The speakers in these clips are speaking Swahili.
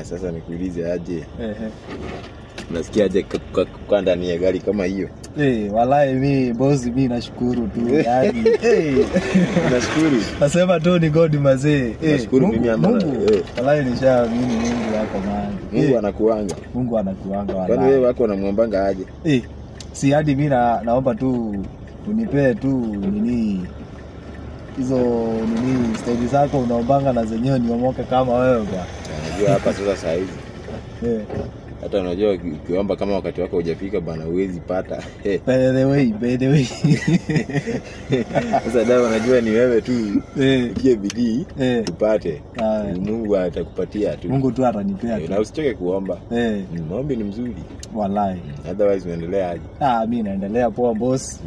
Sasa nikuulize aje. Unasikia aje kwa ndani ya gari kama hiyo? Wallahi mimi boss, mimi nashukuru tu yani. Nashukuru. Nasema tu ni God mazee. Nashukuru mimi Mungu. Wallahi nishaamini Mungu yako maana. Mungu anakuanga. Mungu anakuanga wallahi. Kwani wewe wako unamwombanga aje? Si hadi mimi naomba tu unipee tu nini hizo nini stage zako unaombanga na zenyewe niomoke kama wewe bwana. Unajua hapa sasa saa hizi. Hata unajua ukiomba kama wakati wako hujafika bwana huwezi pata. By the way. Sasa dawa unajua ni wewe tu. Ukie bidii upate. Mungu atakupatia tu. Mungu tu atanipea tu. Na usichoke kuomba. Maombi ni mzuri. Wallahi. Otherwise unaendelea aje? Mimi naendelea poa boss.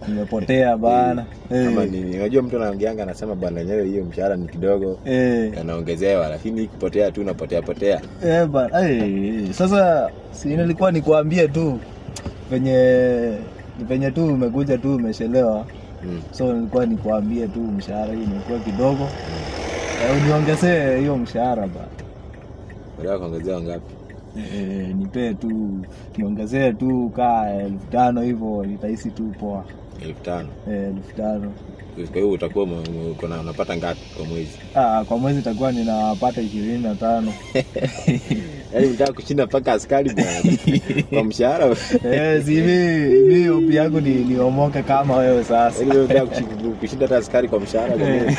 Nimepotea bana. Kama nini? Unajua mtu anaongeanga anasema bwana yenyewe hiyo mshahara ni kidogo. Anaongezewa lakini kupotea tu unapotea. Bana. Sasa si nilikuwa nikuambie tu venye tu umekuja tu umechelewa. So nilikuwa nikuambie tu mshahara hii imekuwa kidogo. Uniongezee hiyo mshahara bana. Unataka kuongezea ngapi? Nipe tu niongezee tu ka 1500 hivyo nitahisi tu poa. 1500. 1500. Kwa hiyo utakuwa unapata ngapi kwa mwezi? Kwa mwezi itakuwa ninapata 25. Yaani unataka kushinda paka askari bwana. Kwa mshahara. Si mimi hobi yangu ni niomoke kama wewe sasa. Yaani wewe unataka kushinda hata askari kwa mshahara kwa mwezi.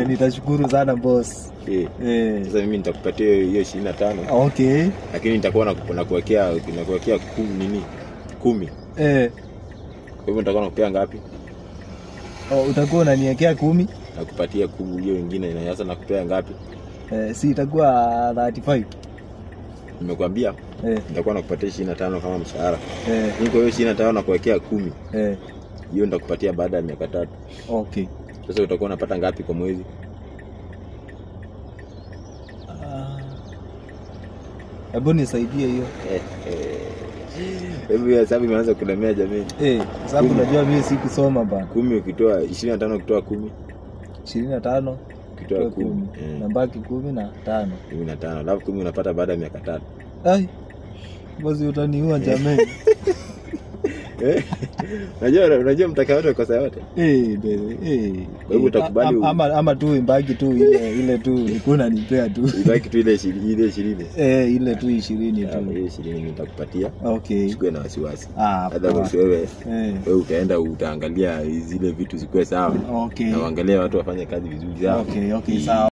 Nitashukuru sana boss. Sasa mimi nitakupatia hiyo 25. Okay. Lakini nitakuwa nakuwekea 10. Kwa hivyo nitakuwa nakupea ngapi? Utakuwa unaniwekea 10? Nakupatia 10 hiyo nyingine na sasa nakupea ngapi? Si itakuwa 35. Nimekwambia nitakuwa nakupatia 25 kama mshahara. Niko hiyo 25 nakuwekea 10. Hiyo nitakupatia baada ya miaka 3. Okay. Sasa utakuwa unapata ngapi kwa mwezi? Hebu nisaidie hiyo. Hebu ya sababu imeanza kulemea jamii. Sababu unajua mimi sikusoma bana. 10 ukitoa 25 ukitoa 10. 25 ukitoa 10. Nabaki 15. 15. Alafu 10 unapata baada ya miaka 3. Bosi utaniua jamii. Unajua mtaka wote kwa sawa yote. Kwa hivyo utakubali ama tu imbaki tu ile tu nilikuwa nipea tu. Ibaki tu ile 20. Ile tu 20 tu. Ile 20 nitakupatia. Okay. Usikue na wasiwasi. Otherwise wewe utaenda utaangalia zile vitu zikuwe sawa. Okay. Na uangalie watu wafanye kazi vizuri sawa. Okay, sawa.